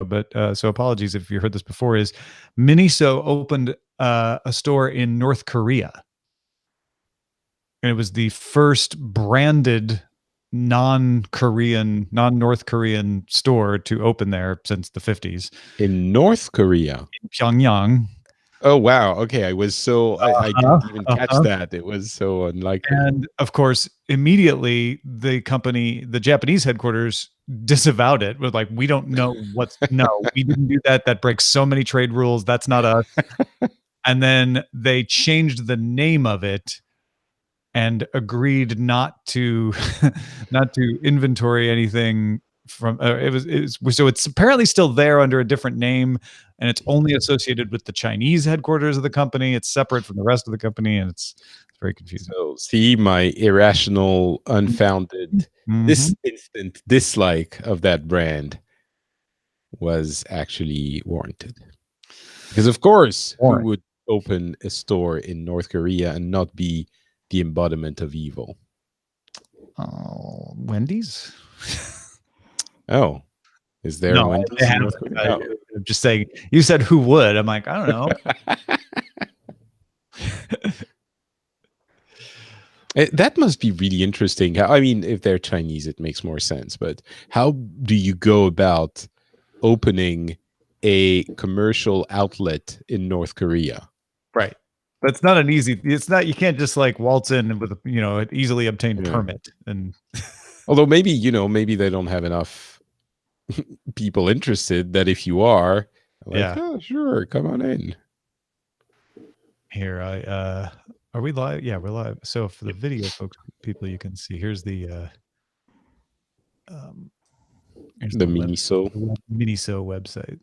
but so apologies if you heard this before, is Miniso opened a store in North Korea. And it was the first branded non-Korean, non-North Korean store to open there since the 50s. In North Korea? In Pyongyang. Oh, wow. Okay. I didn't even catch that. It was so unlikely. And of course, immediately the Japanese headquarters disavowed it. Was like, we don't know we didn't do that. That breaks so many trade rules. That's not us. And then they changed the name of it and agreed not to inventory anything from so it's apparently still there under a different name, and it's only associated with the Chinese headquarters of the company. It's separate from the rest of the company, and it's very confusing. So see, my irrational, unfounded, this instant dislike of that brand was actually warranted. Because of course, who would open a store in North Korea and not be the embodiment of evil? Oh, Wendy's? Oh, is there a Wendy's in North Korea? I'm just saying, you said who would. I'm like, I don't know. That must be really interesting. I mean, if they're Chinese, it makes more sense. But how do you go about opening a commercial outlet in North Korea? Right. That's not an easy. It's not. You can't just like waltz in with an easily obtained permit. And although maybe they don't have enough people interested that if you are, like, oh, sure, come on in. Here, are we live? Yeah, we're live. So for the video people, you can see. Here's the Miniso website.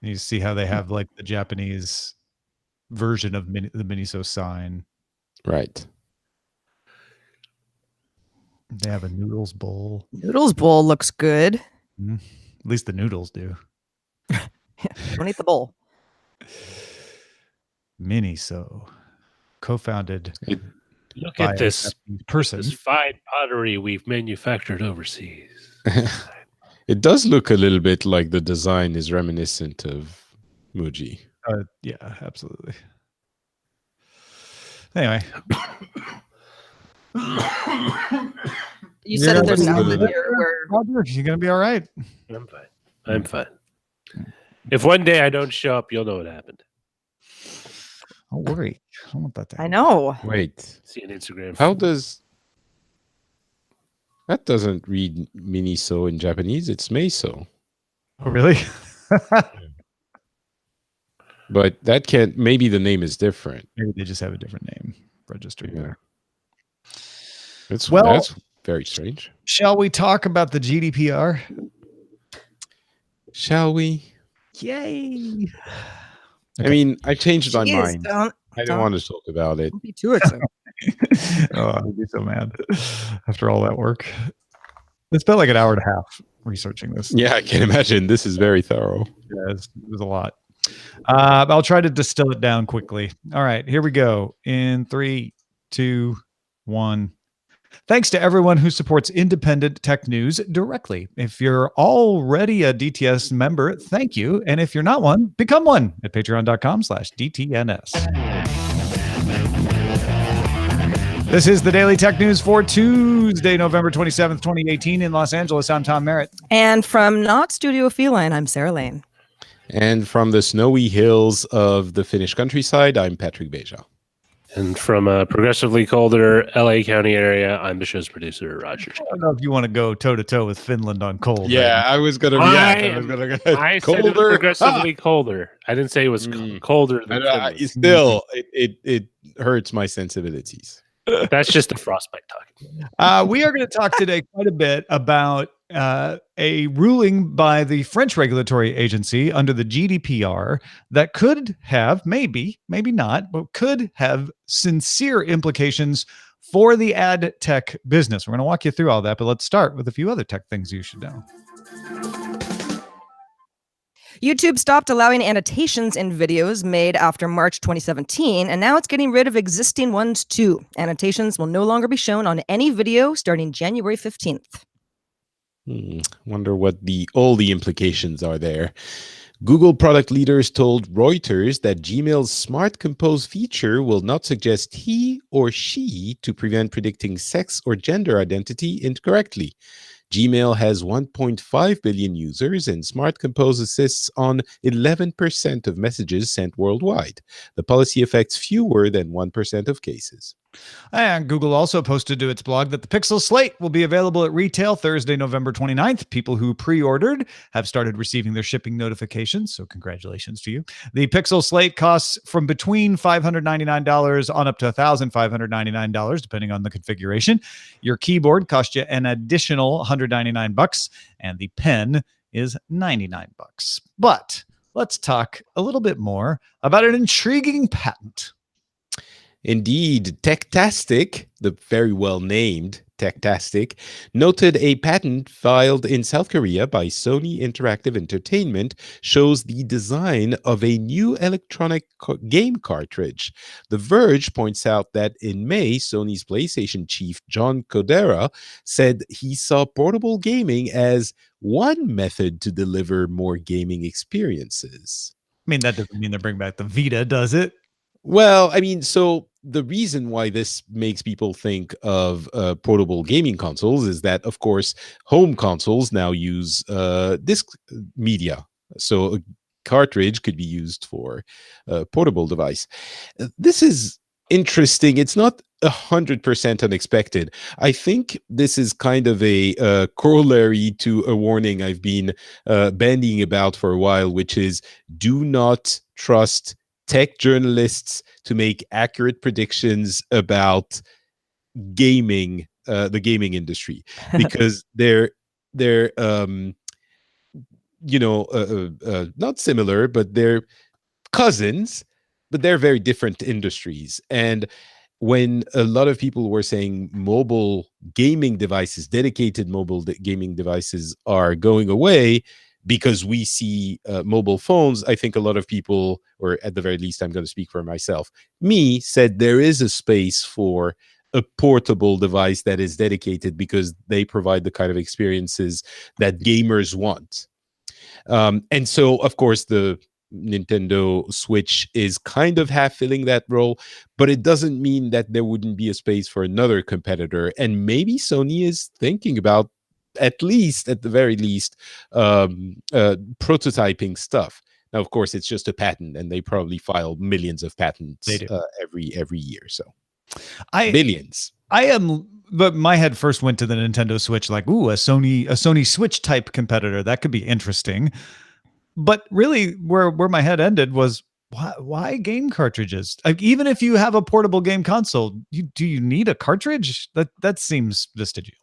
And you see how they have like the Japanese version of the Miniso sign. Right. They have a noodles bowl. Noodles bowl looks good. At least the noodles do. Don't eat the bowl. Miniso, co-founded. Look at this person. This fine pottery we've manufactured overseas. It does look a little bit like the design is reminiscent of Muji. Yeah, absolutely. Anyway. You said that there's an outlet here where you're gonna be all right. I'm fine. If one day I don't show up, you'll know what happened. Don't worry. I don't want that to happen. I know. Wait. See an Instagram. How does that doesn't read Miniso in Japanese? It's Meiso. Oh, really? But that can't. Maybe the name is different. Maybe they just have a different name registered there. That's very strange. Shall we talk about the GDPR? Shall we? Yay! Okay. I mean, I changed my mind. I don't want to talk about it. Don't be too excited. Oh, I'd be so mad after all that work. It's been like an hour and a half researching this. Yeah, I can imagine. This is very thorough. Yeah, it was a lot. I'll try to distill it down quickly. All right, here we go. In 3, 2, 1. Thanks to everyone who supports independent tech news directly. If you're already a DTS member, thank you. And if you're not one, become one at patreon.com/DTNS. This is the Daily Tech News for Tuesday, November 27th, 2018 in Los Angeles. I'm Tom Merritt. And from Not Studio Feline, I'm Sarah Lane. And from the snowy hills of the Finnish countryside, I'm Patrick Beja. And from a progressively colder LA County area, I'm the show's producer, Roger. I don't know if you want to go toe-to-toe with Finland on cold. Yeah, I was going to react. I said it was progressively colder. I didn't say it was colder than Finland. Still, it hurts my sensibilities. That's just a frostbite talking. We are going to talk today quite a bit about a ruling by the French regulatory agency under the GDPR that could have, maybe not, but could have sincere implications for the ad tech business. We're going to walk you through all that, but let's start with a few other tech things you should know. YouTube stopped allowing annotations in videos made after March 2017, and now it's getting rid of existing ones too. Annotations will no longer be shown on any video starting January 15th. Wonder what all the implications are there. Google product leaders told Reuters that Gmail's Smart Compose feature will not suggest he or she to prevent predicting sex or gender identity incorrectly. Gmail has 1.5 billion users, and Smart Compose assists on 11% of messages sent worldwide. The policy affects fewer than 1% of cases. And Google also posted to its blog that the Pixel Slate will be available at retail Thursday, November 29th. People who pre-ordered have started receiving their shipping notifications, so congratulations to you. The Pixel Slate costs from between $599 on up to $1,599, depending on the configuration. Your keyboard costs you an additional $199, and the pen is $99. But let's talk a little bit more about an intriguing patent. Indeed, Techtastic, the very well-named Techtastic, noted a patent filed in South Korea by Sony Interactive Entertainment shows the design of a new electronic game cartridge. The Verge points out that in May, Sony's PlayStation chief John Codera said he saw portable gaming as one method to deliver more gaming experiences. I mean, that doesn't mean they bring back the Vita, does it? Well, I mean, so the reason why this makes people think of portable gaming consoles is that, of course, home consoles now use disc media. So a cartridge could be used for a portable device. This is interesting. It's not 100% unexpected. I think this is kind of a corollary to a warning I've been bandying about for a while, which is do not trust tech journalists to make accurate predictions about gaming, the gaming industry, because they're not similar, but they're cousins, but they're very different industries. And when a lot of people were saying mobile gaming devices, dedicated mobile gaming devices are going away, because we see mobile phones, I think a lot of people, or at the very least, I'm going to speak for myself, said there is a space for a portable device that is dedicated because they provide the kind of experiences that gamers want. And so, of course, the Nintendo Switch is kind of half filling that role, but it doesn't mean that there wouldn't be a space for another competitor. And maybe Sony is thinking about, at the very least, prototyping stuff. Now, of course, it's just a patent, and they probably file millions of patents every year. So, billions. But my head first went to the Nintendo Switch, like, ooh, a Sony Switch type competitor. That could be interesting. But really, where my head ended was, why game cartridges? Like, even if you have a portable game console, do you need a cartridge? That seems vestigial.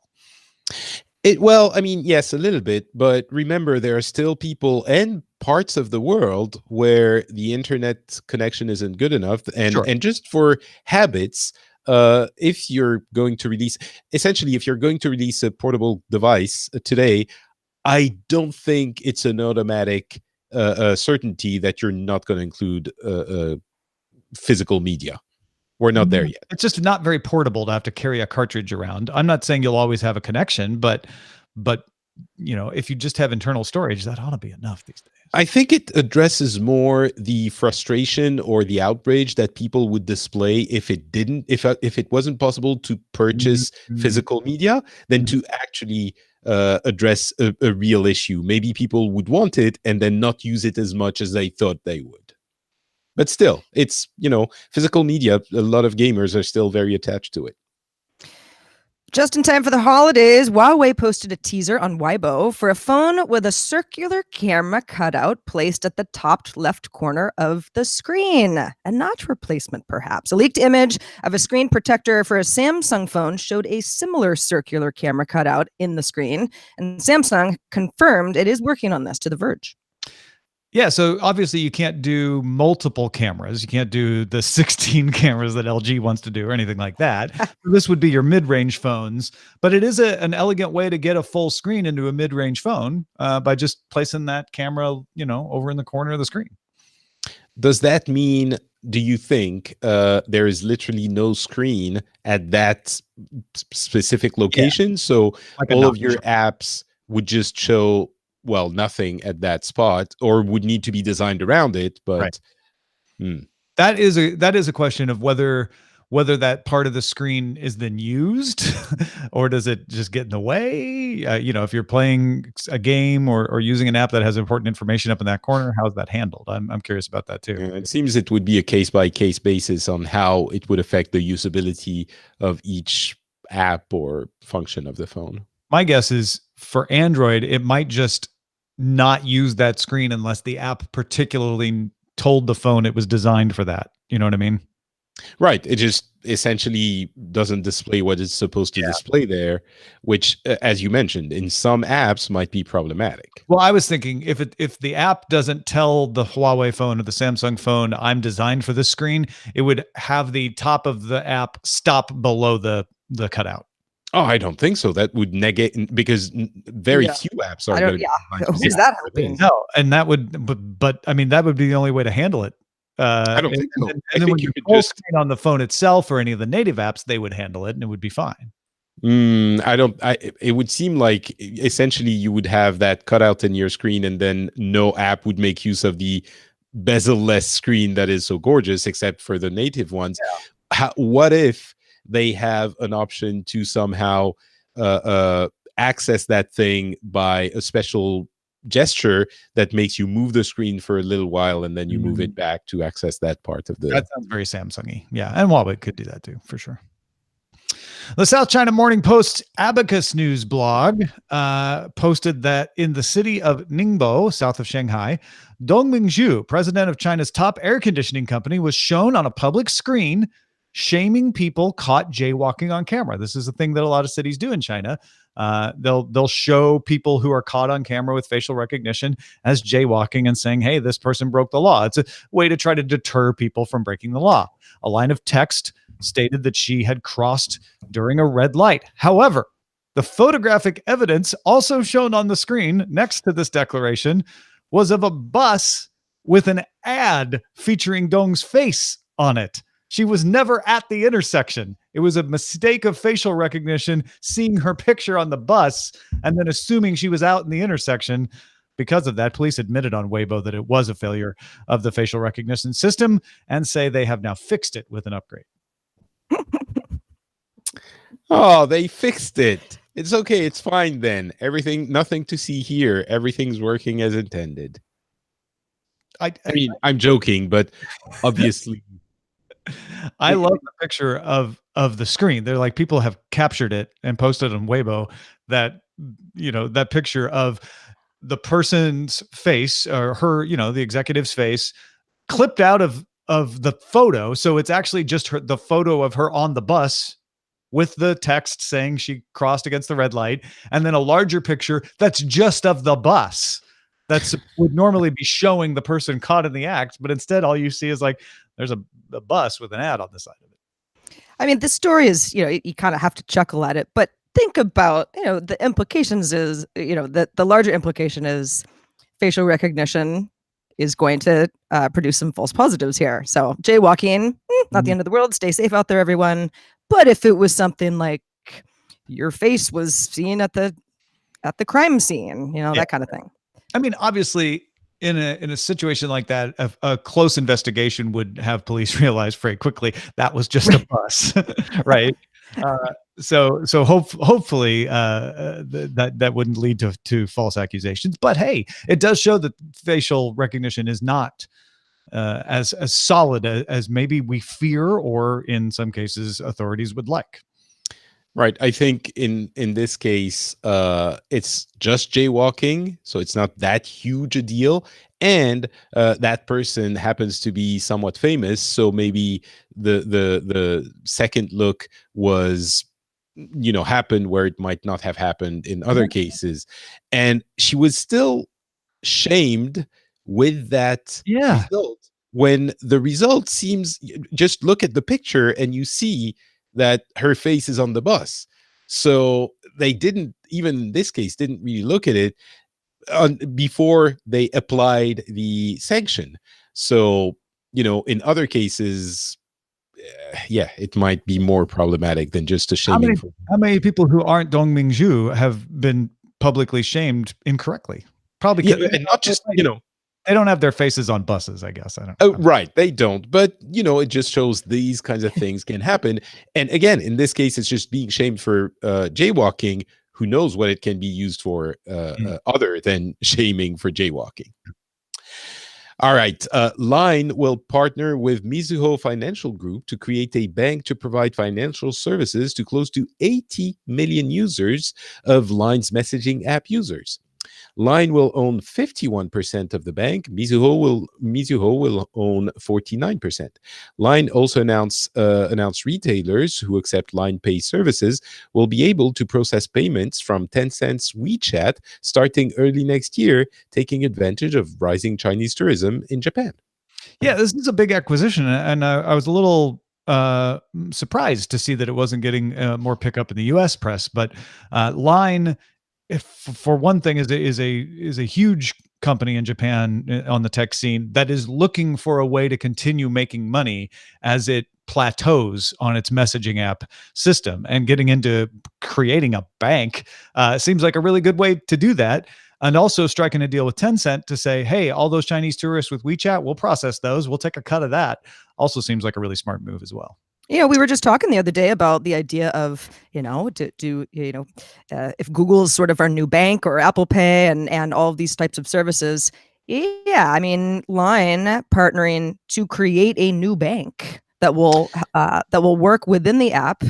Well, I mean, yes, a little bit, but remember, there are still people and parts of the world where the internet connection isn't good enough, and just for habits, if you're going to release a portable device today, I don't think it's an automatic certainty that you're not going to include physical media. We're not there yet. It's just not very portable to have to carry a cartridge around. I'm not saying you'll always have a connection, but if you just have internal storage, that ought to be enough these days. I think it addresses more the frustration or the outrage that people would display if it wasn't possible to purchase physical media, than to actually address a real issue. Maybe people would want it and then not use it as much as they thought they would. But still, it's, physical media, a lot of gamers are still very attached to it. Just in time for the holidays, Huawei posted a teaser on Weibo for a phone with a circular camera cutout placed at the top left corner of the screen. A notch replacement, perhaps. A leaked image of a screen protector for a Samsung phone showed a similar circular camera cutout in the screen, and Samsung confirmed it is working on this to The Verge. Yeah, so obviously you can't do multiple cameras. You can't do the 16 cameras that LG wants to do or anything like that. This would be your mid-range phones, but it is an elegant way to get a full screen into a mid-range phone by just placing that camera, over in the corner of the screen. Does that mean, do you think there is literally no screen at that specific location? Yeah. So like all of your apps would just show, well, nothing at that spot, or would need to be designed around it. But that is a question of whether that part of the screen is then used or does it just get in the way? If you're playing a game or using an app that has important information up in that corner, how's that handled? I'm curious about that too. It seems it would be a case-by-case basis on how it would affect the usability of each app or function of the phone. My guess is for Android, it might just not use that screen unless the app particularly told the phone it was designed for that. You know what I mean? Right. It just essentially doesn't display what it's supposed to display there, which, as you mentioned, in some apps might be problematic. Well, I was thinking if the app doesn't tell the Huawei phone or the Samsung phone, I'm designed for this screen, it would have the top of the app stop below the cutout. Oh, I don't think so. That would negate, because very few apps are going to. Is that helping? No, and that would, but I mean, that would be the only way to handle it. I don't think so. And then when you full screen on the phone itself or any of the native apps, they would handle it and it would be fine. It would seem like essentially you would have that cutout in your screen, and then no app would make use of the bezel-less screen that is so gorgeous, except for the native ones. What if they have an option to somehow access that thing by a special gesture that makes you move the screen for a little while and then you move it back to access that part of the... That sounds very Samsung-y. Yeah, and Huawei could do that too, for sure. The South China Morning Post's Abacus News blog posted that in the city of Ningbo, south of Shanghai, Dong Mingzhu, president of China's top air conditioning company, was shown on a public screen shaming people caught jaywalking on camera. This is a thing that a lot of cities do in China. They'll show people who are caught on camera with facial recognition as jaywalking and saying, hey, this person broke the law. It's a way to try to deter people from breaking the law. A line of text stated that she had crossed during a red light. However, the photographic evidence also shown on the screen next to this declaration was of a bus with an ad featuring Dong's face on it. She was never at the intersection. It was a mistake of facial recognition, seeing her picture on the bus and then assuming she was out in the intersection. Because of that, police admitted on Weibo that it was a failure of the facial recognition system and say they have now fixed it with an upgrade. Oh, they fixed it. It's okay. It's fine then. Nothing to see here. Everything's working as intended. I mean, I'm joking, but obviously... I love the picture of the screen. They're like, people have captured it and posted on Weibo that, that picture of the person's face or her, the executive's face clipped out of the photo. So it's actually just the photo of her on the bus with the text saying she crossed against the red light. And then a larger picture that's just of the bus. That would normally be showing the person caught in the act, but instead all you see is like, there's a bus with an ad on the side of it. I mean, this story is, you kind of have to chuckle at it, but think about, the implications is, the larger implication is facial recognition is going to produce some false positives here. So jaywalking, not the end of the world. Stay safe out there, everyone. But if it was something like your face was seen at the crime scene, that kind of thing. I mean, obviously, in a situation like that, a close investigation would have police realize very quickly that was just a bus, right? So hopefully that wouldn't lead to false accusations. But hey, it does show that facial recognition is not as solid as maybe we fear, or in some cases authorities would like. Right. I think in this case, it's just jaywalking, so it's not that huge a deal. And that person happens to be somewhat famous, so maybe the second look was, happened where it might not have happened in other cases. And she was still shamed with that result, when the result seems, just look at the picture and you see that her face is on the bus. So they didn't, even in this case, didn't really look at it before they applied the sanction. So, in other cases, it might be more problematic than just a shaming. How many people who aren't Dong Mingzhu have been publicly shamed incorrectly. Probably and not just, they don't have their faces on buses, I guess. I don't. Oh, right. They don't. But, it just shows these kinds of things can happen. And again, in this case, it's just being shamed for jaywalking. Who knows what it can be used for other than shaming for jaywalking. All right. Line will partner with Mizuho Financial Group to create a bank to provide financial services to close to 80 million users of Line's messaging app users. Line will own 51% of the bank. Mizuho will own 49%. Line also announced retailers who accept Line Pay services will be able to process payments from Tencent's WeChat starting early next year, taking advantage of rising Chinese tourism in Japan. Yeah, this is a big acquisition, and I was a little surprised to see that it wasn't getting more pickup in the U.S. press. But Line, for one thing, is a huge company in Japan on the tech scene that is looking for a way to continue making money as it plateaus on its messaging app system, and getting into creating a bank seems like a really good way to do that. And also striking a deal with Tencent to say, hey, all those Chinese tourists with WeChat, we'll process those. We'll take a cut of that. Also seems like a really smart move as well. We were just talking the other day about the idea of, if Google is sort of our new bank, or Apple Pay and all of these types of services. Yeah, I mean, Line partnering to create a new bank that will work within the app.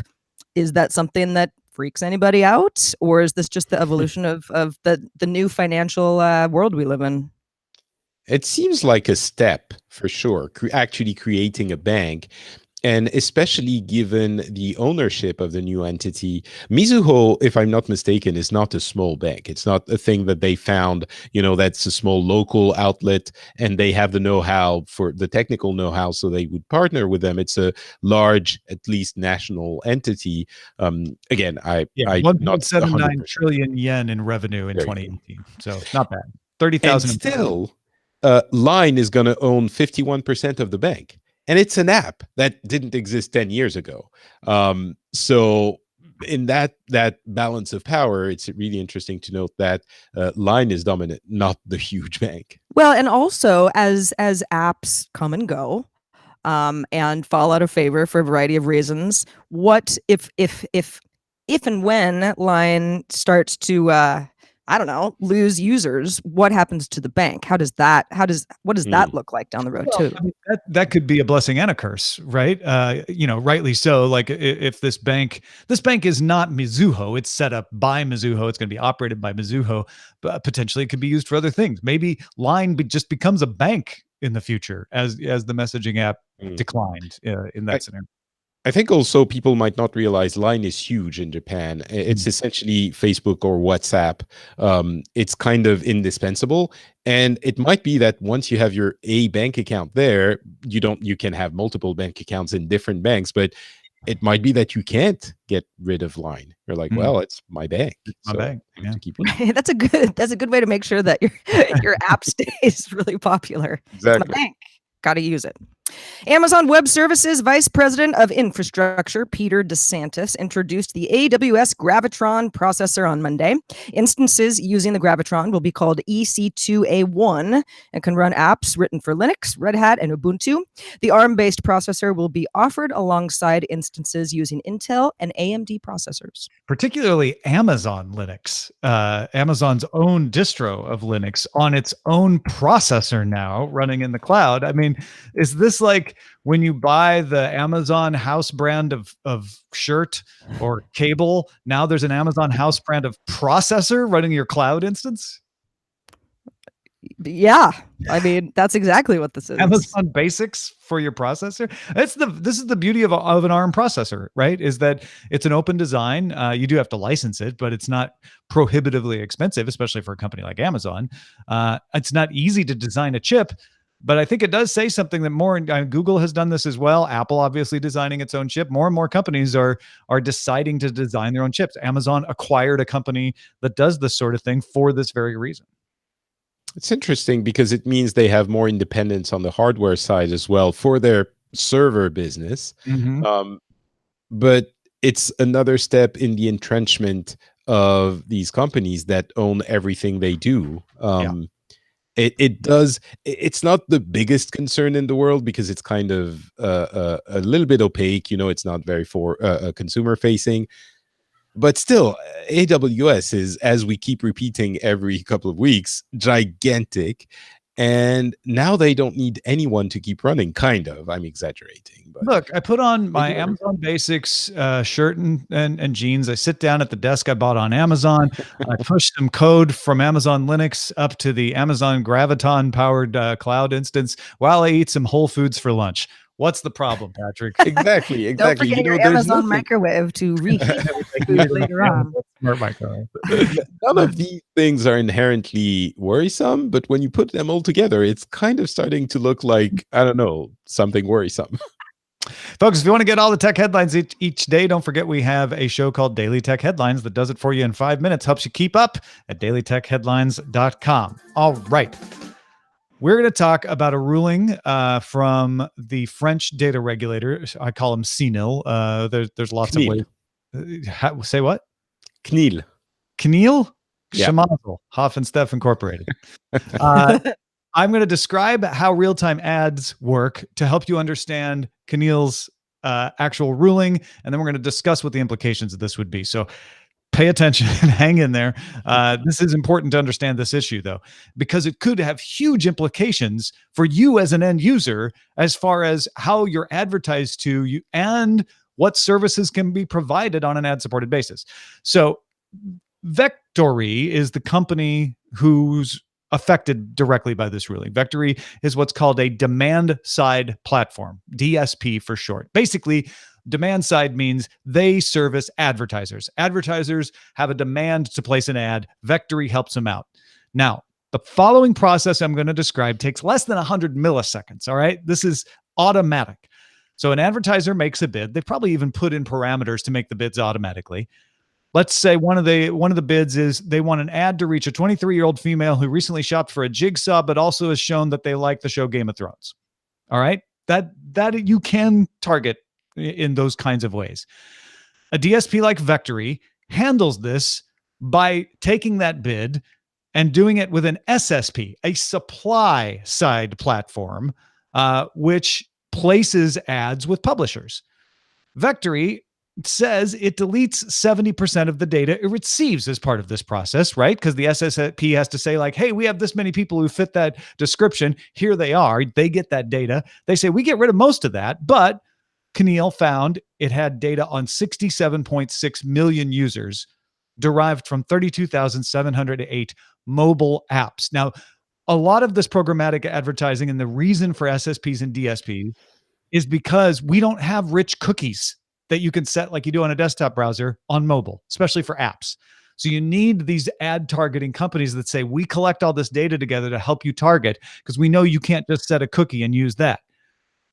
Is that something that freaks anybody out, or is this just the evolution of the new financial world we live in? It seems like a step for sure, actually creating a bank. And especially given the ownership of the new entity, Mizuho, if I'm not mistaken, is not a small bank. It's not a thing that they found, that's a small local outlet, and they have the know-how for the technical know-how, so they would partner with them. It's a large, at least national entity. Again, I 1.79 trillion yen in revenue in 2018. So not bad. 30,000. And still, Line is going to own 51% of the bank. And it's an app that didn't exist 10 years ago. So in that balance of power, it's really interesting to note that Line is dominant, not the huge bank. Well, and also as apps come and go and fall out of favor for a variety of reasons, what if and when Line starts to lose users, what happens to the bank? What does that look like down the road too? I mean, that could be a blessing and a curse, right? Rightly so. Like if this bank is not Mizuho, it's set up by Mizuho, it's going to be operated by Mizuho, but potentially it could be used for other things. Maybe Line just becomes a bank in the future as the messaging app declined in that scenario. I think also people might not realize Line is huge in Japan. It's essentially Facebook or WhatsApp. It's kind of indispensable. And it might be that once you have your A bank account there, you can have multiple bank accounts in different banks, but it might be that you can't get rid of Line. You're like, well, it's my bank. My bank. I have to keep it. That's a good way to make sure that your app stays really popular. Exactly. It's my bank. Got to use it. Amazon Web Services Vice President of Infrastructure, Peter DeSantis, introduced the AWS Graviton processor on Monday. Instances using the Graviton will be called EC2A1 and can run apps written for Linux, Red Hat, and Ubuntu. The ARM-based processor will be offered alongside instances using Intel and AMD processors. Particularly Amazon Linux, Amazon's own distro of Linux on its own processor now running in the cloud. I mean, is this like when you buy the Amazon house brand of shirt or cable, now there's an Amazon house brand of processor running your cloud instance? Yeah, I mean, that's exactly what this is. Amazon Basics for your processor. This is the beauty of an ARM processor, right? Is that it's an open design. You do have to license it, but it's not prohibitively expensive, especially for a company like Amazon. It's not easy to design a chip, but I think it does say something that Google has done this as well. Apple obviously designing its own chip. More and more companies are deciding to design their own chips. Amazon acquired a company that does this sort of thing for this very reason. It's interesting because it means they have more independence on the hardware side as well for their server business. But it's another step in the entrenchment of these companies that own everything they do. It's not the biggest concern in the world because it's kind of a little bit opaque. It's not very consumer facing. But still, AWS is, as we keep repeating every couple of weeks, gigantic. And now they don't need anyone to keep running, kind of. I'm exaggerating. But look, I put on my Amazon Basics shirt and jeans. I sit down at the desk I bought on Amazon. I push some code from Amazon Linux up to the Amazon Graviton powered cloud instance while I eat some Whole Foods for lunch. What's the problem, Patrick? Exactly. Don't forget your Amazon microwave to reheat food later on. Smart microwave. None of these things are inherently worrisome, but when you put them all together, it's kind of starting to look like, I don't know, something worrisome. Folks, if you want to get all the tech headlines each day, don't forget we have a show called Daily Tech Headlines that does it for you in 5 minutes, helps you keep up at dailytechheadlines.com. All right. We're going to talk about a ruling from the French data regulator. I call him CNIL. There's lots CNIL. of ways. Say what? CNIL. CNIL? Yeah. Schmazel, Hoff and Steff Incorporated. I'm going to describe how real-time ads work to help you understand CNIL's actual ruling, and then we're going to discuss what the implications of this would be. So pay attention and hang in there. This is important to understand this issue, though, because it could have huge implications for you as an end user as far as how you're advertised to you and what services can be provided on an ad-supported basis. So Vectory is the company who's affected directly by this ruling. Vectory is what's called a demand-side platform, DSP for short. Basically, demand side means they service advertisers. Advertisers have a demand to place an ad. Vectory helps them out. Now, the following process I'm going to describe takes less than 100 milliseconds, all right? This is automatic. So an advertiser makes a bid. They probably even put in parameters to make the bids automatically. Let's say one of the bids is they want an ad to reach a 23-year-old female who recently shopped for a jigsaw, but also has shown that they like the show Game of Thrones. All right? That you can target in those kinds of ways. A DSP like Vectory handles this by taking that bid and doing it with an SSP, a supply side platform, which places ads with publishers. Vectory says it deletes 70% of the data it receives as part of this process, right? Because the SSP has to say like, hey, we have this many people who fit that description. Here they are. They get that data. They say we get rid of most of that, but CNIL found it had data on 67.6 million users derived from 32,708 mobile apps. Now, a lot of this programmatic advertising and the reason for SSPs and DSPs is because we don't have rich cookies that you can set like you do on a desktop browser on mobile, especially for apps. So you need these ad targeting companies that say, we collect all this data together to help you target because we know you can't just set a cookie and use that.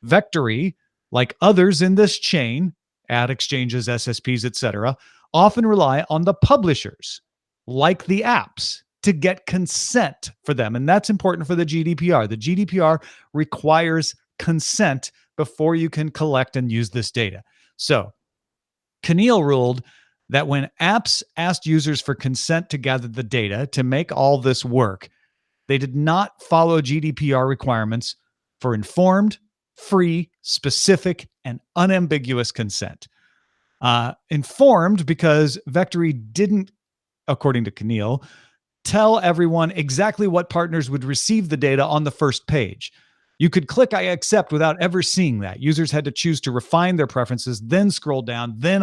Vectory, like others in this chain, ad exchanges, SSPs, etc., often rely on the publishers, like the apps, to get consent for them. And that's important for the GDPR. The GDPR requires consent before you can collect and use this data. So CNIL ruled that when apps asked users for consent to gather the data to make all this work, they did not follow GDPR requirements for informed, free, specific, and unambiguous consent. Informed because Vectory didn't, according to CNIL, tell everyone exactly what partners would receive the data on the first page. You could click I accept without ever seeing that. Users had to choose to refine their preferences, then scroll down, then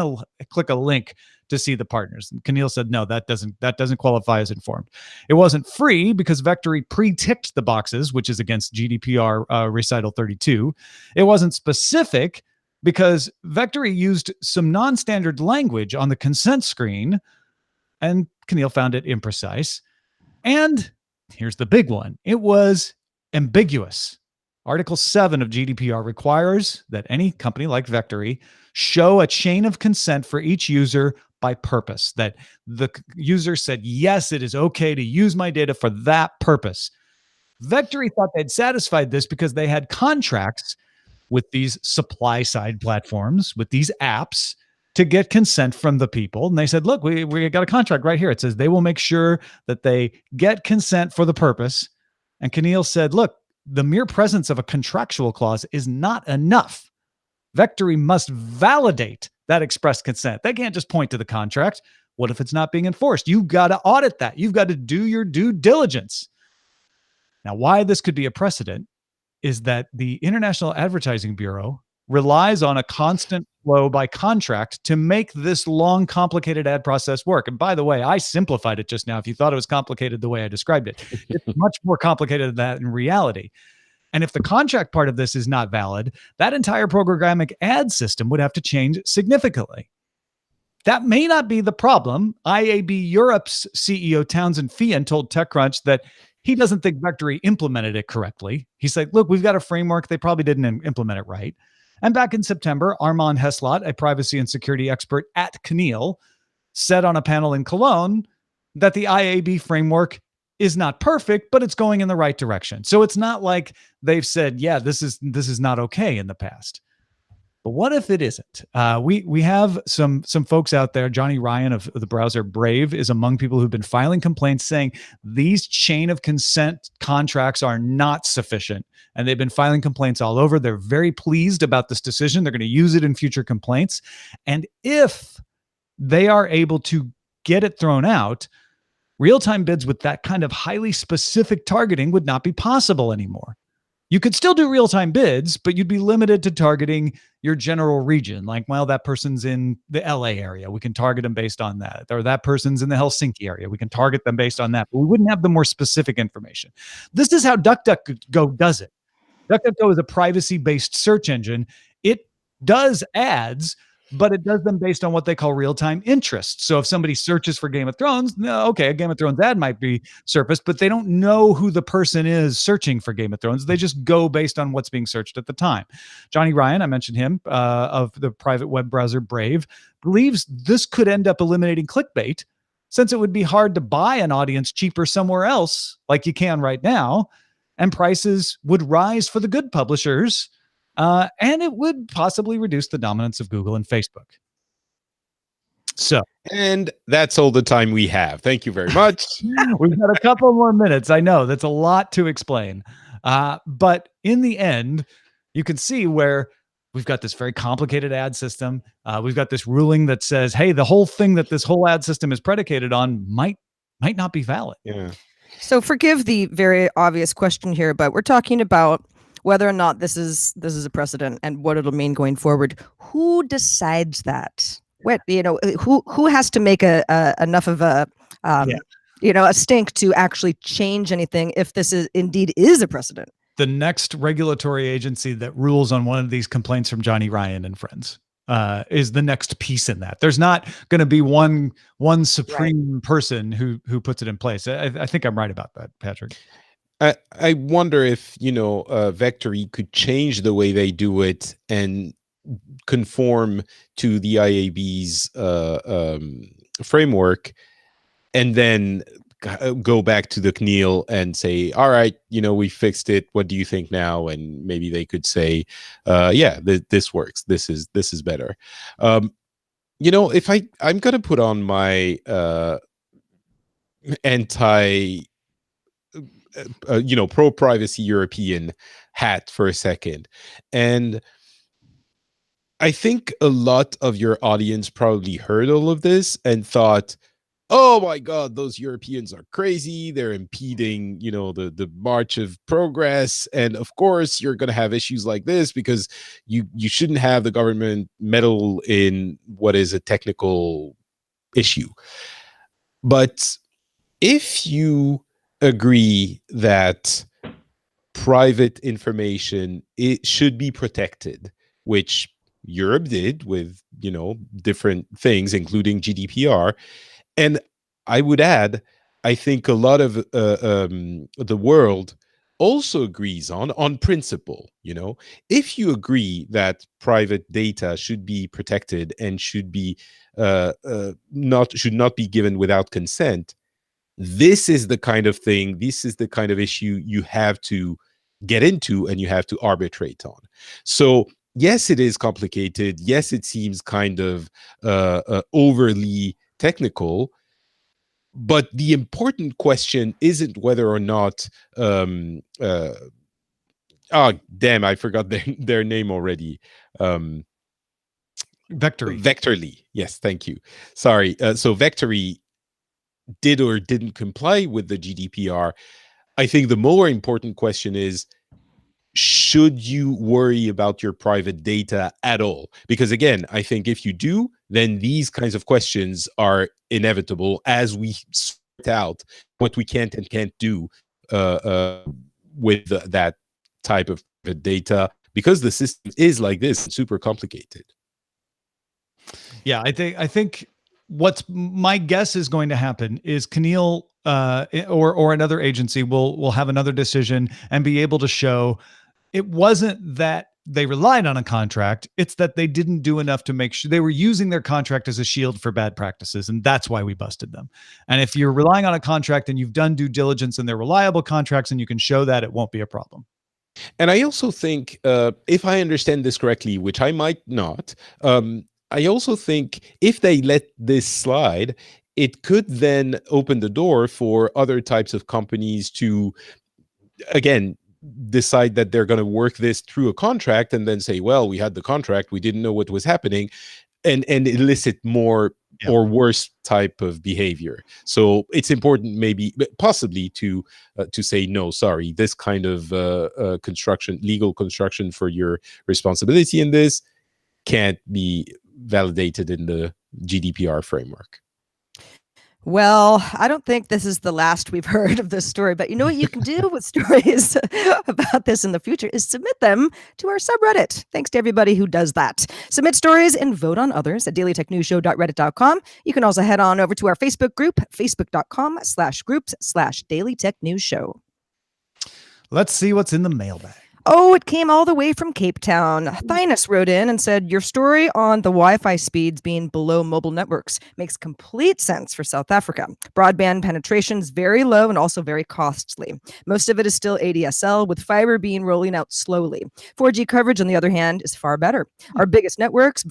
click a link to see the partners. And CNIL said, no, that doesn't qualify as informed. It wasn't free because Vectory pre-ticked the boxes, which is against GDPR recital 32. It wasn't specific because Vectory used some non-standard language on the consent screen, and CNIL found it imprecise. And here's the big one. It was ambiguous. Article 7 of GDPR requires that any company like Vectory show a chain of consent for each user by purpose, that the user said, yes, it is okay to use my data for that purpose. Vectory thought they'd satisfied this because they had contracts with these supply-side platforms, with these apps, to get consent from the people. And they said, look, we got a contract right here. It says they will make sure that they get consent for the purpose. And Keneal said, look, the mere presence of a contractual clause is not enough. Vectory must validate that express consent. They can't just point to the contract. What if it's not being enforced? You've got to audit that. You've got to do your due diligence. Now, why this could be a precedent is that the International Advertising Bureau relies on a constant flow by contract to make this long, complicated ad process work. And by the way, I simplified it just now. If you thought it was complicated the way I described it, it's much more complicated than that in reality. And if the contract part of this is not valid, that entire programmatic ad system would have to change significantly. That may not be the problem. IAB Europe's CEO Townsend Fian told TechCrunch that he doesn't think Vectory implemented it correctly. He's like, look, we've got a framework. They probably didn't implement it right. And back in September, Armand Heslot, a privacy and security expert at Keneal, said on a panel in Cologne that the IAB framework is not perfect, but it's going in the right direction. So it's not like they've said, yeah, this is not okay in the past. But what if it isn't? We have some folks out there. Johnny Ryan of the browser Brave is among people who've been filing complaints saying these chain of consent contracts are not sufficient. And they've been filing complaints all over. They're very pleased about this decision. They're going to use it in future complaints. And if they are able to get it thrown out, real-time bids with that kind of highly specific targeting would not be possible anymore. You could still do real-time bids, but you'd be limited to targeting your general region. Like, well, that person's in the LA area. We can target them based on that. Or that person's in the Helsinki area. We can target them based on that. But we wouldn't have the more specific information. This is how DuckDuckGo does it. DuckDuckGo is a privacy-based search engine. It does ads, but it does them based on what they call real-time interests. So if somebody searches for Game of Thrones, okay, a Game of Thrones ad might be surfaced, but they don't know who the person is searching for Game of Thrones. They just go based on what's being searched at the time. Johnny Ryan, I mentioned him, of the private web browser Brave, believes this could end up eliminating clickbait, since it would be hard to buy an audience cheaper somewhere else, like you can right now, and prices would rise for the good publishers. And it would possibly reduce the dominance of Google and Facebook. So, and that's all the time we have. Thank you very much. We've got a couple more minutes. I know that's a lot to explain. But in the end, you can see where we've got this very complicated ad system. We've got this ruling that says, hey, the whole thing that this whole ad system is predicated on might not be valid. Yeah. So forgive the very obvious question here, but we're talking about whether or not this is a precedent and what it'll mean going forward. Who decides that? What, who has to make enough of a a stink to actually change anything if this is indeed a precedent? The next regulatory agency that rules on one of these complaints from Johnny Ryan and friends is the next piece in that. There's not going to be one supreme person who puts it in place. I think I'm right about that, Patrick. I wonder if, Vectory could change the way they do it and conform to the IAB's framework, and then go back to the CNIL and say, all right, we fixed it. What do you think now? And maybe they could say, this works. This is better. If I'm going to put on my pro-privacy European hat for a second. And I think a lot of your audience probably heard all of this and thought, oh my God, those Europeans are crazy. They're impeding, the march of progress. And of course, you're going to have issues like this because you shouldn't have the government meddle in what is a technical issue. But if you agree that private information, it should be protected, which Europe did with different things, including GDPR, and I would add, I think a lot of the world also agrees on principle. If you agree that private data should be protected and should be should not be given without consent, this is the kind of thing, this is the kind of issue you have to get into and you have to arbitrate on. So yes, it is complicated. Yes, it seems kind of overly technical. But the important question isn't whether or not oh damn, I forgot their name already. Vectorly. Yes, thank you. Sorry. So Vectorly did or didn't comply with the GDPR. I think the more important question is, should you worry about your private data at all? Because again, I think if you do, then these kinds of questions are inevitable as we sort out what we can and can't do with that type of data, because the system is like this, super complicated. Yeah, I think what's my guess is going to happen is Keneal or another agency will have another decision and be able to show it wasn't that they relied on a contract, it's that they didn't do enough to make sure they were using their contract as a shield for bad practices, and that's why we busted them. And if you're relying on a contract and you've done due diligence and they're reliable contracts and you can show that, it won't be a problem. And I also think, if I understand this correctly, which I might not, I also think if they let this slide, it could then open the door for other types of companies to, again, decide that they're going to work this through a contract and then say, well, we had the contract, we didn't know what was happening, and elicit more or worse type of behavior. So it's important, maybe, possibly, to say, no, sorry, this kind of legal construction for your responsibility in this can't be validated in the GDPR framework. Well, I don't think this is the last we've heard of this story, but you know what you can do with stories about this in the future is submit them to our subreddit. Thanks to everybody who does that. Submit stories and vote on others at dailytechnewsshow.reddit.com. You can also head on over to our Facebook group, facebook.com/groups/dailytechnewsshow. Let's see what's in the mailbag. Oh, it came all the way from Cape Town. Thinus wrote in and said, your story on the Wi-Fi speeds being below mobile networks makes complete sense for South Africa. Broadband penetration is very low and also very costly. Most of it is still ADSL, with fiber being rolling out slowly. 4G coverage, on the other hand, is far better. Our biggest networks,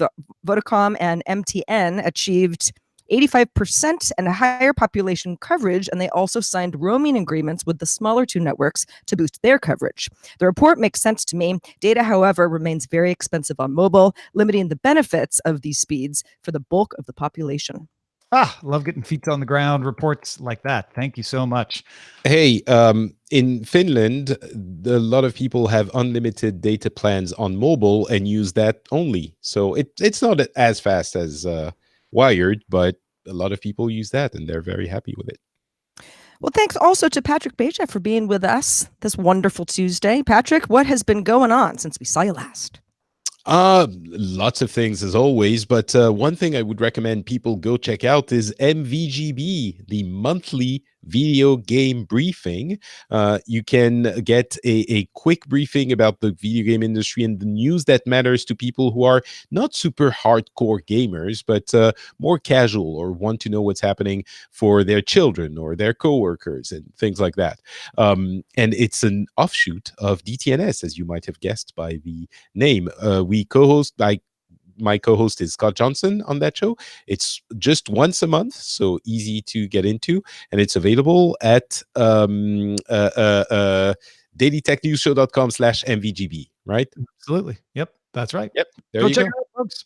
Vodacom and MTN, achieved 85% and higher population coverage, and they also signed roaming agreements with the smaller two networks to boost their coverage. The report makes sense to me. Data, however, remains very expensive on mobile, limiting the benefits of these speeds for the bulk of the population. Love getting feet on the ground reports like that. Thank you so much. Hey, in Finland, a lot of people have unlimited data plans on mobile and use that only. So it's not as fast as wired, but a lot of people use that and they're very happy with it. Well, thanks also to Patrick Beja for being with us this wonderful Tuesday. Patrick, what has been going on since we saw you last? Lots of things as always, but one thing I would recommend people go check out is MVGB, the monthly video game briefing. You can get a quick briefing about the video game industry and the news that matters to people who are not super hardcore gamers, but more casual or want to know what's happening for their children or their coworkers and things like that. And it's an offshoot of DTNS, as you might have guessed by the name. We co-host, my co-host is Scott Johnson on that show. It's just once a month, so easy to get into, and it's available at dailytechnewsshow.com/mvgb, right? Absolutely. Yep, that's right. Yep, there go you check go. it out, folks.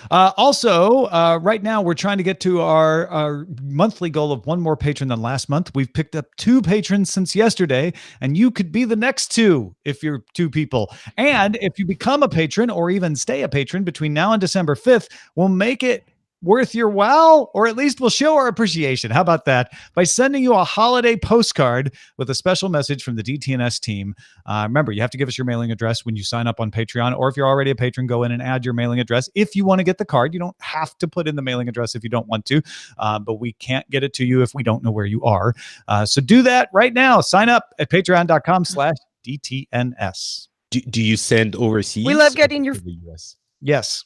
Also, right now we're trying to get to our monthly goal of one more patron than last month. We've picked up 2 patrons since yesterday, and you could be the next 2 if you're 2 people. And if you become a patron or even stay a patron between now and December 5th, we'll make it worth your while, or at least we'll show our appreciation. How about that? By sending you a holiday postcard with a special message from the DTNS team. Remember, you have to give us your mailing address when you sign up on Patreon, or if you're already a patron, go in and add your mailing address. If you want to get the card, you don't have to put in the mailing address if you don't want to, but we can't get it to you if we don't know where you are. So do that right now. Sign up at patreon.com/DTNS. Do you send overseas? We love getting your... the US? Yes.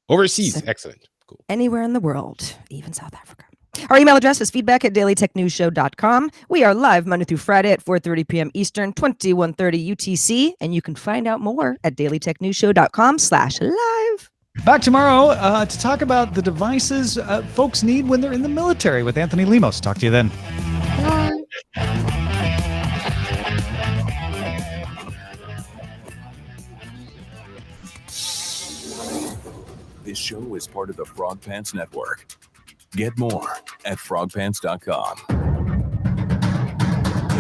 Overseas. Excellent. Cool. Anywhere in the world, even South Africa. Our email address is feedback@dailytechnewsshow.com. We are live Monday through Friday at 4:30 p.m. Eastern, 21:30 UTC, and you can find out more at dailytechnewsshow.com/live. Back tomorrow to talk about the devices folks need when they're in the military with Anthony Lemos. Talk to you then. This show is part of the Frog Pants Network. Get more at frogpants.com.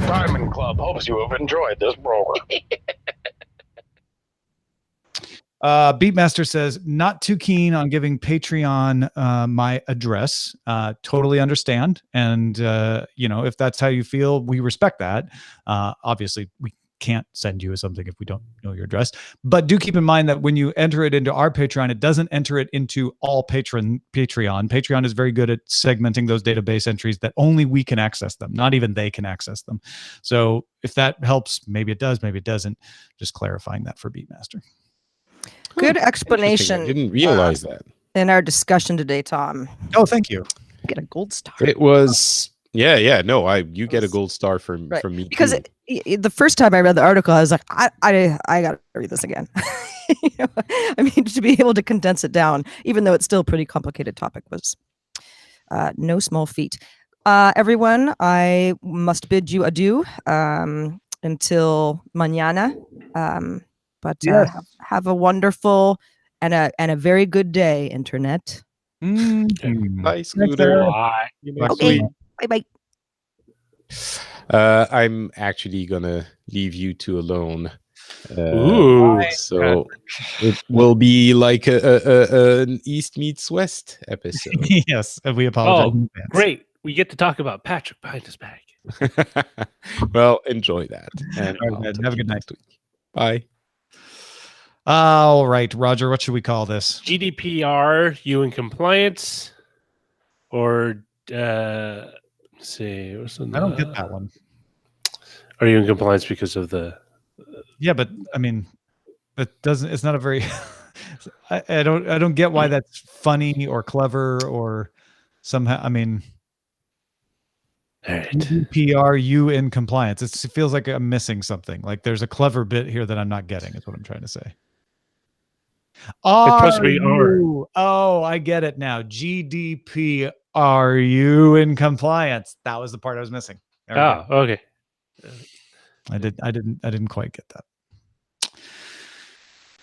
Diamond Club hopes you have enjoyed this program. Beatmaster says, not too keen on giving Patreon my address. Totally understand. And, if that's how you feel, we respect that. Obviously, we can't send you something if we don't know your address. But do keep in mind that when you enter it into our Patreon, it doesn't enter it into all Patreon. Patreon is very good at segmenting those database entries that only we can access them. Not even they can access them. So if that helps, maybe it does, maybe it doesn't. Just clarifying that for Beatmaster. Good explanation. I didn't realize that. In our discussion today, Tom. Oh, thank you. Get a gold star. It was, no, you get a gold star from me because too. The first time I read the article, I was like, I got to read this again. To be able to condense it down, even though it's still a pretty complicated topic, was no small feat. Everyone, I must bid you adieu until mañana. But Yes. have a wonderful and a very good day, Internet. Bye, Scooter. Bye. Okay. Bye-bye. I'm actually gonna leave you two alone. Ooh. So it will be like an East meets West episode. Yes, and we apologize. in advance. Great. We get to talk about Patrick behind his back. Well, enjoy that. And All right, man. Have a good night. next week. Bye. All right, Roger, what should we call this? GDPR, you in compliance? Or, let's see. I don't get that one. Are you in compliance because of the... Yeah, but I mean, that doesn't. It's not a very. I don't get why that's funny or clever or somehow. I mean, All right. GDPR, you in compliance. It feels like I'm missing something. Like there's a clever bit here that I'm not getting. Is what I'm trying to say. supposed to be R. Oh, I get it now. GDPR, are you in compliance? That was the part I was missing. There we go. Okay. I didn't quite get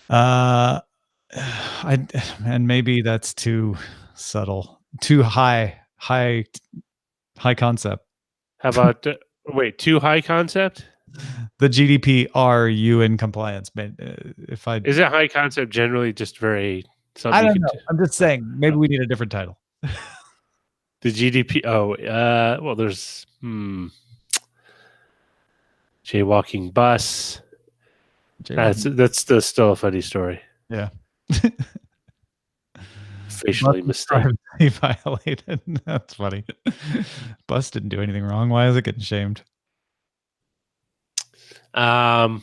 that. And maybe that's too subtle, too high concept. How about wait, too high concept? The GDP, are you in compliance? Is it high concept generally just very something? I don't know. I'm just saying maybe we need a different title. The GDP. Well, there's jaywalking bus. That's still a funny story. Yeah. Facially mistaken. Violated. That's funny. Bus didn't do anything wrong. Why is it getting shamed? It's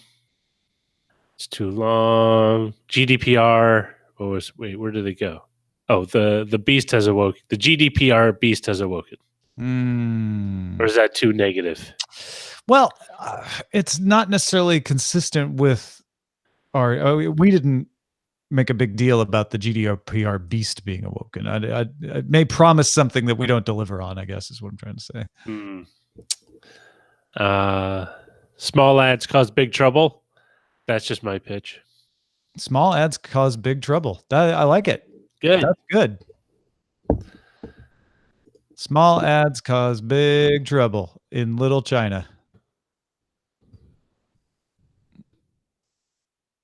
too long. GDPR. Where did it go? Oh, the beast has awoken. The GDPR beast has awoken. Or is that too negative? Well, it's not necessarily consistent with we didn't make a big deal about the GDPR beast being awoken. I may promise something that we don't deliver on, I guess is what I'm trying to say. Small ads cause big trouble. That's just my pitch. Small ads cause big trouble. I like it. Good. That's good. Small ads cause big trouble in Little China.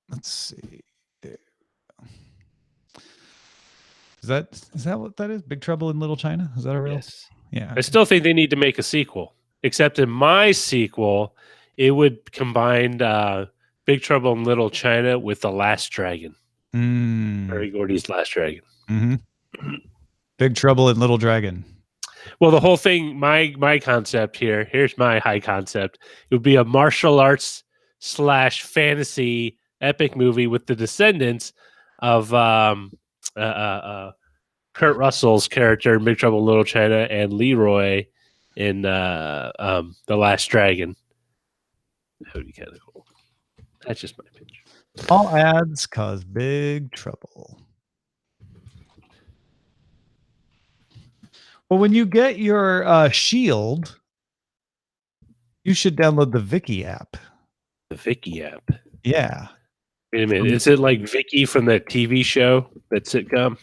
Let's see. Is that what that is? Big Trouble in Little China? Is that a real? Yes. Yeah. I still think they need to make a sequel. Except in my sequel, it would combine Big Trouble in Little China with The Last Dragon. Barry Gordy's Last Dragon. Mm-hmm. Big Trouble in Little Dragon. Well, the whole thing, my concept here's my high concept. It would be a martial arts / fantasy epic movie with the descendants of Kurt Russell's character in Big Trouble in Little China and Leroy in The Last Dragon. That would be kind of cool. That's just my pitch. All ads cause big trouble. Well, when you get your Shield, you should download the Viki app. The Vicky app. Yeah. Wait a minute. Is it like Vicky from that TV show, that sitcom?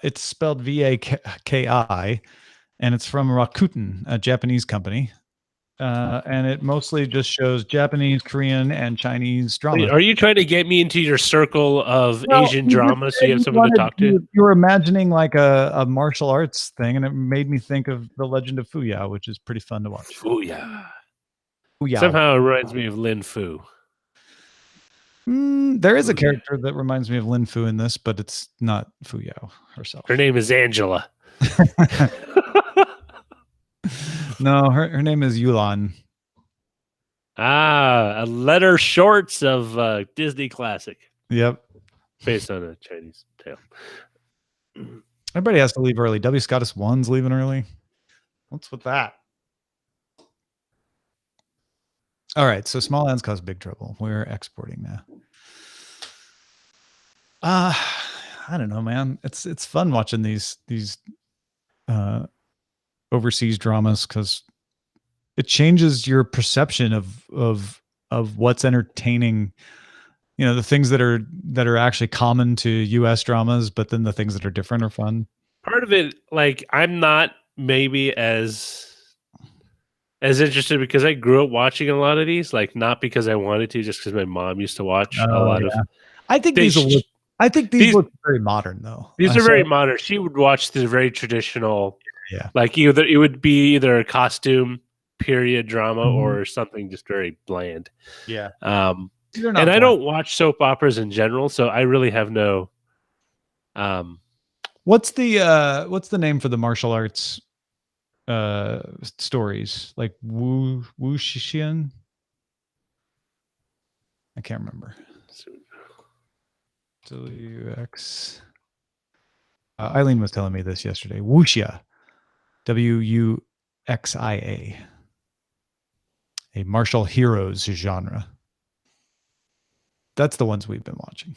It's spelled Vaki, and it's from Rakuten, a Japanese company. And it mostly just shows Japanese, Korean, and Chinese drama. Wait, are you trying to get me into your circle of Asian drama so you have someone to talk to? You were imagining like a martial arts thing, and it made me think of The Legend of Fuyao, which is pretty fun to watch. Fuyao. Fuyao. Somehow it reminds me of Lin Fu. There is a character that reminds me of Lin Fu in this, but it's not Fuyao herself. Her name is Angela. No, her name is Yulan. A letter shorts of Disney classic. Yep. Based on a Chinese tale. Everybody has to leave early. W. Scottus 1's leaving early. What's with that? All right, so small ads cause big trouble. We're exporting now. I don't know, man. It's fun watching these overseas dramas because it changes your perception of what's entertaining. You know, the things that are actually common to US dramas, but then the things that are different are fun. Part of it, like, I'm not maybe as interested because I grew up watching a lot of these, like, not because I wanted to, just because my mom used to watch a lot of. I think these look very modern though. These are very modern. She would watch the very traditional, like it would be either a costume period drama or something just very bland. Yeah. And I don't watch soap operas in general, so I really have no. What's the name for the martial arts stories, like Wu Shixian? I can't remember. WX. Eileen was telling me this yesterday. Wuxia, WUXIA, a martial heroes genre. That's the ones we've been watching.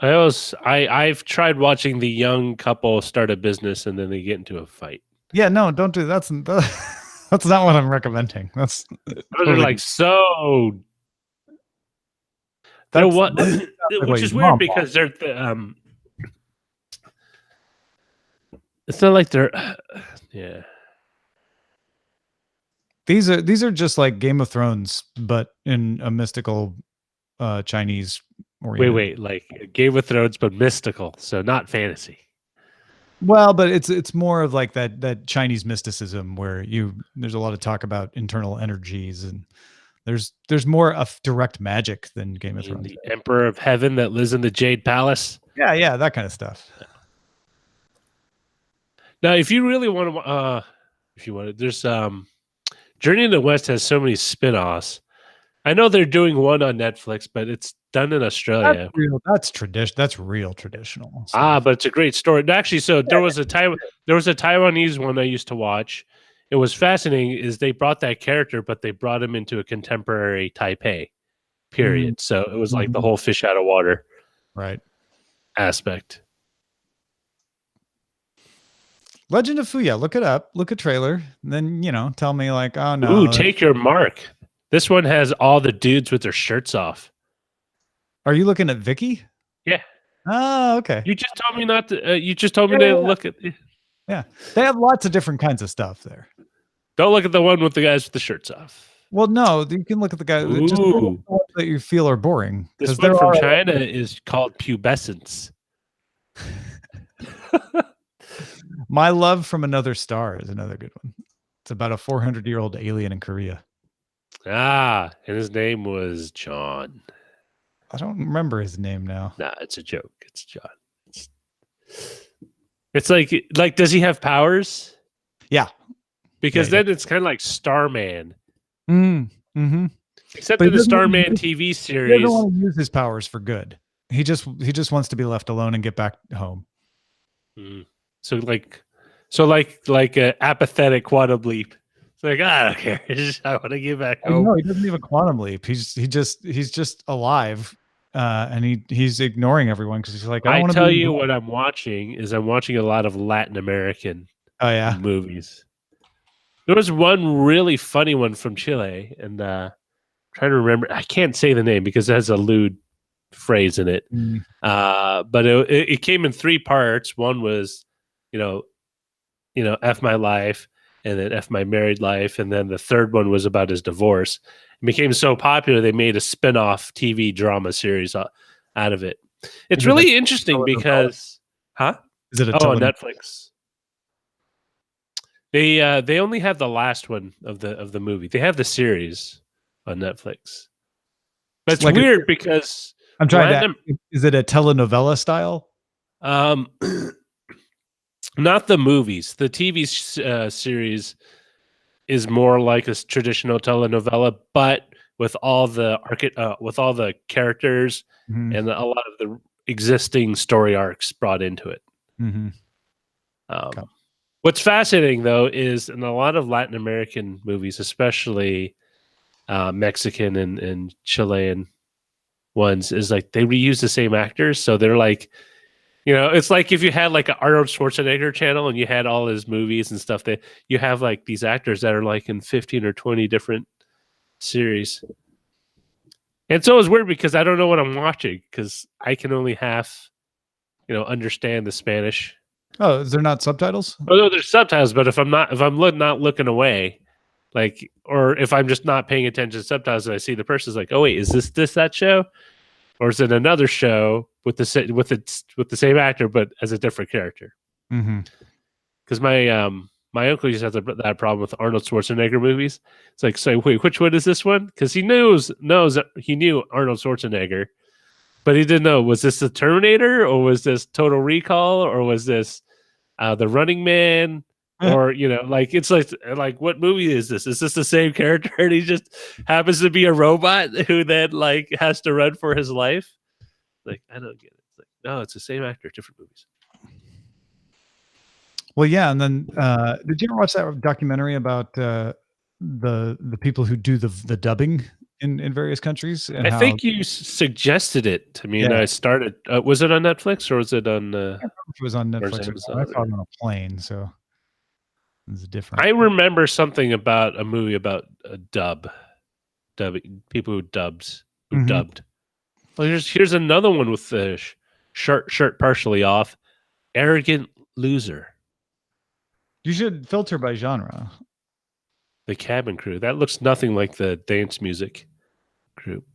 I've tried watching the young couple start a business and then they get into a fight. Yeah, no, don't do that. That's not what I'm recommending. Those are like so. That's what, which is weird because they're it's not like they're yeah. These are just like Game of Thrones, but in a mystical Chinese oriented. Wait, like Game of Thrones, but mystical, so not fantasy. Well, but it's more of like that Chinese mysticism where there's a lot of talk about internal energies, and there's more of direct magic than Game of Thrones. The Emperor of Heaven that lives in the Jade Palace. Yeah, that kind of stuff. Now, if you really want to, there's Journey in the West has so many spin-offs. I know they're doing one on Netflix, but it's done in Australia. That's tradition. That's real traditional stuff. But it's a great story. Actually, so there was a Taiwanese one I used to watch. It was fascinating. Is they brought that character, but they brought him into a contemporary Taipei period. So it was like the whole fish out of water, right? Aspect. Legend of Fuyao. Look it up. Look at trailer. And then tell me like, oh no. Ooh, take your mark. This one has all the dudes with their shirts off. Are you looking at Viki? Yeah. Oh, okay. You just told me not to. You just told me to look at. Yeah, they have lots of different kinds of stuff there. Don't look at the one with the guys with the shirts off. Well, no, you can look at the guys just the ones that you feel are boring. This one from China is called pubescence. My Love from Another Star is another good one. It's about a 400-year-old alien in Korea. And his name was John. I don't remember his name now. Nah, it's a joke. It's John. It's like, does he have powers? Yeah. Because then it's kind of like Starman. Mm-hmm. Except in the Starman TV series. He doesn't want to use his powers for good. He just wants to be left alone and get back home. So like a apathetic quantum leap. It's like, I don't care. I want to get back home. No, he doesn't even quantum leap. He's just alive, and he's ignoring everyone because he's like, I tell you what I'm watching is I'm watching a lot of Latin American movies. There was one really funny one from Chile, and trying to remember. I can't say the name because it has a lewd phrase in it. But it came in 3 parts. One was, F my life, and then F my married life, and then the third one was about his divorce. It became so popular they made a spin-off TV drama series out of it. It's really interesting because, Is it on Netflix? They only have the last one of the movie. They have the series on Netflix. But it's like weird because I'm trying to. Is it a telenovela style? Not the movies. The TV series is more like a traditional telenovela, but with all the characters and a lot of the existing story arcs brought into it. What's fascinating, though, is in a lot of Latin American movies, especially Mexican and Chilean ones, is like they reuse the same actors. So they're like, it's like if you had like an Arnold Schwarzenegger channel and you had all his movies and stuff, that you have like these actors that are like in 15 or 20 different series. And so it's weird because I don't know what I'm watching because I can only half, understand the Spanish. Oh, is there not subtitles? Oh no, there's subtitles, but if I'm not looking away, like, or if I'm just not paying attention to subtitles and I see the person's like, oh wait, is this that show? Or is it another show with the same actor but as a different character? Because my uncle used to have that problem with Arnold Schwarzenegger movies. It's like, so wait, which one is this one? Because he knows that he knew Arnold Schwarzenegger, but he didn't know, was this the Terminator or was this Total Recall or was this the Running Man? Or it's like what movie is this? Is this the same character? And he just happens to be a robot who then like has to run for his life. Like, I don't get it. It's like, no, it's the same actor, different movies. Well, yeah, and then did you ever watch that documentary about the people who do the dubbing in various countries? And I think you suggested it to me, and I started. Was it on Netflix or was it on? I don't know if it was on Netflix. I saw it on a plane, so. Different. I remember something about a movie about a dubbing people who dubbed. Well, here's another one with the shirt partially off. Arrogant loser. You should filter by genre. The Cabin Crew. That looks nothing like the dance music group.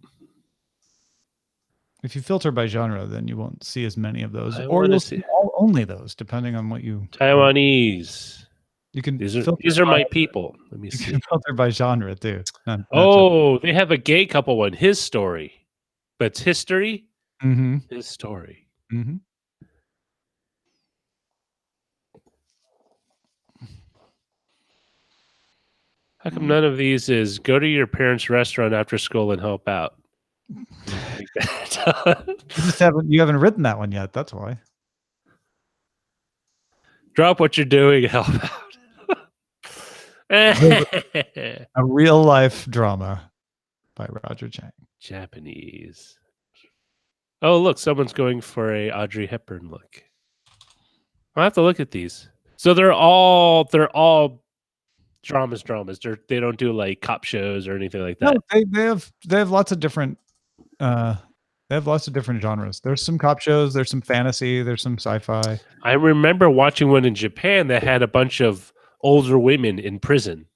If you filter by genre, then you won't see as many of those, or you'll see only those, depending on what you. Taiwanese. You can. These are my people. Let me see. You can filter by genre too. They have a gay couple one. His story, but it's history. His story. How come none of these is go to your parents' restaurant after school and help out? You haven't written that one yet. That's why. Drop what you're doing and help out. A real life drama by Roger Chang. Japanese. Oh, look, someone's going for a Audrey Hepburn look. I'll have to look at these. So they're all dramas. They don't do like cop shows or anything like that. No, they have lots of different genres. There's some cop shows, there's some fantasy, there's some sci-fi. I remember watching one in Japan that had a bunch of older women in prison,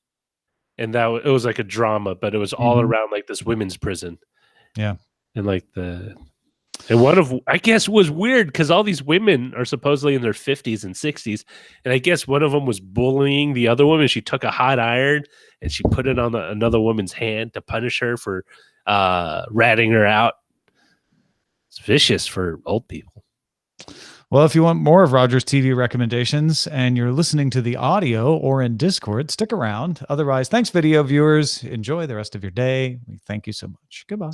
and it was like a drama, but it was all around like this women's prison. Yeah, and one of, I guess, was weird because all these women are supposedly in their 50s and 60s, and I guess one of them was bullying the other woman. She took a hot iron and she put it on another woman's hand to punish her for ratting her out. It's vicious for old people. Well, if you want more of Roger's TV recommendations and you're listening to the audio or in Discord, stick around. Otherwise, thanks, video viewers. Enjoy the rest of your day. We thank you so much. Goodbye.